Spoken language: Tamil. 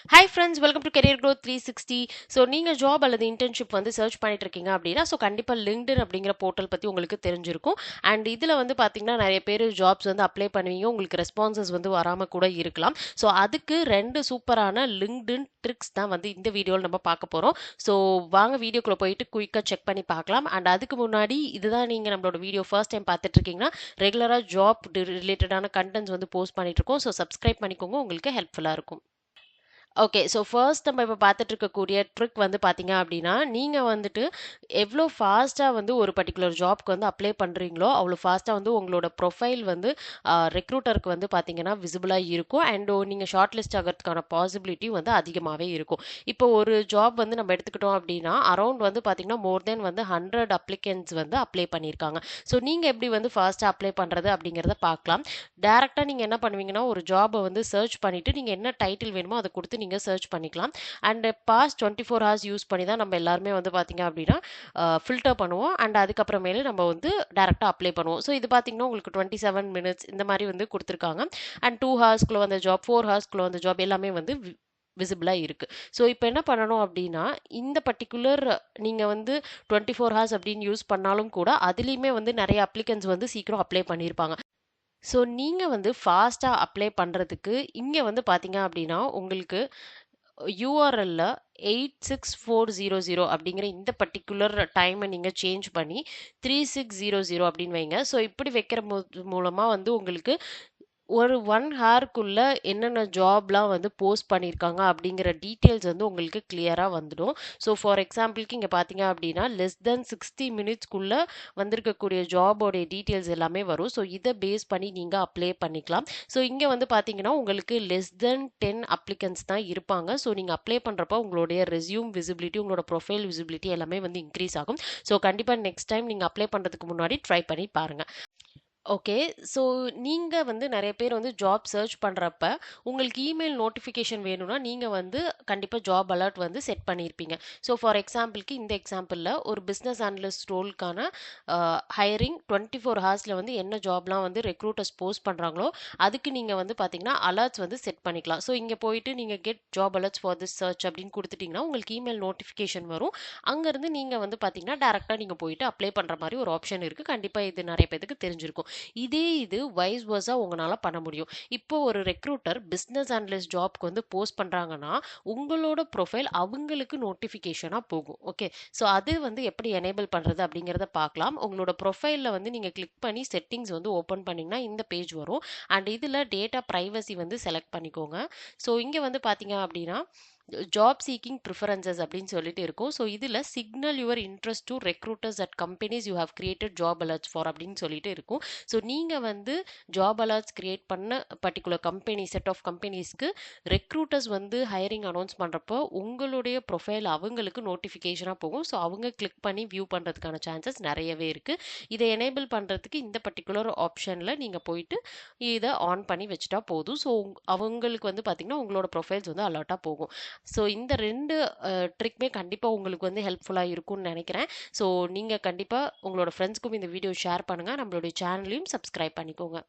Hi friends, welcome to career growth 360. So நீங்கள் ஜாப் அல்லது இன்டர்ன்ஷிப் வந்து சர்ச் பண்ணிட்டு இருக்கீங்க அப்படின்னா ஸோ கண்டிப்பாக லிங்க்டின் அப்படிங்கிற போர்ட்டல் பற்றி உங்களுக்கு தெரிஞ்சிருக்கும். அண்ட் இதில் வந்து பார்த்தீங்கன்னா நிறைய பேர் ஜாப்ஸ் வந்து அப்ளை பண்ணுவீங்க, உங்களுக்கு ரெஸ்பான்சஸ் வந்து வராமல் கூட இருக்கலாம். ஸோ அதுக்கு ரெண்டு சூப்பரான லிங்க்டின் ட்ரிக்ஸ் தான் வந்து இந்த வீடியோவில் நம்ம பார்க்க போகிறோம். ஸோ வாங்க வீடியோக்குள்ளே போயிட்டு குயிக்காக செக் பண்ணி பார்க்கலாம். அண்ட் அதுக்கு முன்னாடி இதுதான் நீங்கள் நம்மளோட வீடியோ ஃபர்ஸ்ட் டைம் பார்த்துட்டு இருக்கீங்கன்னா ரெகுலராக ஜாப் ரிலேட்டடான கண்டென்ட்ஸ் வந்து போஸ்ட் பண்ணிட்டு இருக்கோம். ஸோ சப்ஸ்கிரைப் பண்ணிக்கோங்க, உங்களுக்கு ஹெல்ப்ஃபுல்லாக இருக்கும். ஓகே. ஸோ ஃபர்ஸ்ட் நம்ம இப்போ பார்த்துட்டு இருக்கக்கூடிய ட்ரிக் வந்து பார்த்தீங்க அப்படின்னா, நீங்க வந்துட்டு எவ்வளோ ஃபாஸ்ட்டா வந்து ஒரு பர்ட்டிகுலர் ஜாப்க்கு வந்து அப்ளை பண்றீங்களோ, அவ்வளோ ஃபாஸ்ட்டா வந்து உங்களோட ப்ரொஃபைல் வந்து ரெக்ரூட்டருக்கு வந்து பார்த்தீங்கன்னா விசிபிளா இருக்கும். அண்ட் நீங்க ஷார்ட் லிஸ்ட் ஆகறதுக்கான பாசிபிலிட்டி வந்து அதிகமாவே இருக்கும். இப்போ ஒரு ஜாப் வந்து நம்ம எடுத்துக்கிட்டோம் அப்படின்னா, அரவுண்ட் வந்து பார்த்தீங்கன்னா மோர் தென் வந்து 100 அப்ளிகன்ட்ஸ் வந்து அப்ளை பண்ணியிருக்காங்க. ஸோ நீங்க எப்படி வந்து ஃபாஸ்ட்டா அப்ளை பண்றது அப்படிங்கிறத பார்க்கலாம். டைரக்ட்டா நீங்க என்ன பண்ணுவீங்கன்னா, ஒரு ஜாப வந்து சர்ச் பண்ணிட்டு, நீங்க என்ன டைட்டில் வேணுமோ அத குடுத்து நீங்க சர்ச் பண்ணிக்கலாம். அண்ட் பாஸ்ட் 24 ஹார்ஸ் யூஸ் பண்ணி தான் நம்ம எல்லாருமே வந்து பார்த்தீங்க அப்படின்னா, ஃபில்டர் பண்ணுவோம். அண்ட் அதுக்கப்புறமேலு நம்ம வந்து டைரக்ட்டா அப்ளை பண்ணுவோம். ஸோ இது பார்த்தீங்கன்னா, உங்களுக்கு 27 மினிட்ஸ் இந்த மாரி வந்து குடுத்துருக்காங்க. அண்ட் 2 ஹார்ஸ்க்குள்ள வந்த ஜாப், 4 ஹார்ஸ்க்குள்ள வந்த ஜாப் எல்லாமே வந்து விசிபிளா இருக்கு. ஸோ இப்போ என்ன பண்ணணும் அப்படின்னா, இந்த பர்ட்டிகுலர் நீங்க வந்து 24 ஹார்ஸ் அப்படின்னு யூஸ் பண்ணாலும் கூட, அதிலயுமே வந்து நெறைய அப்ளிகன்ட்ஸ் வந்து சீக்கிரம் அப்ளை பண்ணியிருப்பாங்க. ஸோ நீங்க வந்து ஃபாஸ்ட்டா அப்ளை பண்றதுக்கு, இங்க வந்து பார்த்தீங்க அப்படின்னா, உங்களுக்கு யூஆர்எல்ல 86400 அப்படிங்கிற இந்த பர்ட்டிகுலர் டைமை நீங்க சேஞ்ச் பண்ணி 3600 அப்படின்னு வைங்க. ஸோ இப்படி வைக்கிற மூலமா வந்து உங்களுக்கு ஒரு 1 ஹார்க்குள்ள என்னென்ன ஜாப்லாம் வந்து போஸ்ட் பண்ணியிருக்காங்க அப்படிங்கிற டீட்டெயில்ஸ் வந்து உங்களுக்கு கிளியரா வந்துடும். ஸோ ஃபார் எக்ஸாம்பிளுக்கு இங்க பார்த்தீங்க அப்படின்னா, லெஸ் தென் 60 மினிட்ஸ்க்குள்ள வந்திருக்கக்கூடிய ஜாபோடைய டீட்டெயில்ஸ் எல்லாமே வரும். ஸோ இத பேஸ் பண்ணி நீங்க அப்ளை பண்ணிக்கலாம். ஸோ இங்க வந்து பார்த்தீங்கன்னா, உங்களுக்கு லெஸ் தென் 10 அப்ளிகன்ட்ஸ் தான் இருப்பாங்க. ஸோ நீங்க அப்ளை பண்றப்போ உங்களுடைய ரெஸ்யூம் விசிபிலிட்டி, உங்களோட ப்ரொஃபைல் விசிபிலிட்டி எல்லாமே வந்து இன்க்ரீஸ் ஆகும். ஸோ கண்டிப்பா நெக்ஸ்ட் டைம் நீங்க அப்ளை பண்றதுக்கு முன்னாடி ட்ரை பண்ணி பாருங்க. ஓகே. ஸோ நீங்க வந்து நெறைய பேர் வந்து ஜாப் சர்ச் பண்றப்ப, உங்களுக்கு இமெயில் நோட்டிஃபிகேஷன் வேணும்னா, நீங்க வந்து கண்டிப்பா ஜாப் அலர்ட் வந்து செட் பண்ணியிருப்பீங்க. ஸோ ஃபார் எக்ஸாம்பிள்க்கு இந்த எக்ஸாம்பிள்ல ஒரு பிசினஸ் அனலிஸ்ட் ரோல்க்கான ஹையரிங் 24 ஹார்ஸ்ல வந்து என்ன ஜாப்லாம் வந்து ரெக்ரூட்டர்ஸ் போஸ்ட் பண்றாங்களோ, அதுக்கு நீங்க வந்து பார்த்தீங்கன்னா, அலர்ட்ஸ் வந்து செட் பண்ணிக்கலாம். ஸோ இங்க போயிட்டு நீங்க get job alerts for this search அப்படின்னு குடுத்துட்டீங்கன்னா, உங்களுக்கு இமெயில் நோட்டிஃபிகேஷன் வரும். அங்கருந்து நீங்க வந்து பார்த்தீங்கன்னா, டைரக்ட்டா நீங்க போயிட்டு அப்ளை பண்ற மாரி ஒரு ஆப்ஷன் இருக்கு. கண்டிப்பா இது நெறைய பேத்துக்கு தெரிஞ்சிருக்கும். இது வைஸ் வர்ஸா உங்களால பண்ண முடியும். இப்போ ஒரு ரெக்ரூட்டர் பிசினஸ் அனலிஸ்ட் ஜாப்க்கு வந்து போஸ்ட் பண்றாங்கன்னா, உங்களோட ப்ரொஃபைல் அவங்களுக்கு நோட்டிஃபிகேஷனா போகும். ஓகே. ஸோ அது வந்து எப்படி எனேபிள் பண்றது அப்படிங்கிறத பார்க்கலாம். உங்களோட ப்ரொஃபைல்ல வந்து நீங்க கிளிக் பண்ணி செட்டிங்ஸ் வந்து ஓப்பன் பண்ணீங்கன்னா இந்த பேஜ் வரும். அண்ட் இதுல டேட்டா பிரைவசி வந்து செலக்ட் பண்ணிக்கோங்க. ஸோ இங்க வந்து பார்த்தீங்க அப்படின்னா, ஜாப் சீக்கிங் ப்ரிஃபரன்சஸ் அப்படின்னு சொல்லிட்டு இருக்கும். ஸோ இதில் signal your interest to recruiters at companies you have created job alerts for அப்படின்னு சொல்லிட்டு இருக்கும். ஸோ நீங்கள் வந்து ஜாப் அலர்ட்ஸ் கிரியேட் பண்ண பர்டிகுலர் கம்பெனி செட் ஆஃப் கம்பெனிஸ்க்கு ரெக்ரூட்டர்ஸ் வந்து ஹையரிங் அனௌன்ஸ் பண்ணுறப்போ உங்களுடைய ப்ரொஃபைல் அவங்களுக்கு நோட்டிஃபிகேஷனாக போகும். ஸோ அவங்க கிளிக் பண்ணி வியூ பண்ணுறதுக்கான சான்சஸ் நிறையவே இருக்குது. இதை எனேபிள் பண்ணுறதுக்கு இந்த பர்டிகுலர் ஆப்ஷனில் நீங்கள் போயிட்டு இதை ஆன் பண்ணி வச்சுட்டா போதும். ஸோ அவங்களுக்கு வந்து பார்த்தீங்கன்னா உங்களோட ப்ரொஃபைல்ஸ் வந்து அலர்ட்டாக போகும். ஸோ இந்த 2 ட்ரிக்குமே கண்டிப்பா உங்களுக்கு வந்து ஹெல்ப்ஃபுல்லா இருக்கும்னு நெனைக்கிறேன். ஸோ நீங்க கண்டிப்பா உங்களோட ஃப்ரெண்ட்ஸ்க்கும் இந்த வீடியோ ஷேர் பண்ணுங்க. நம்மளுடைய சேனலையும் சப்ஸ்கிரைப் பண்ணிக்கோங்க.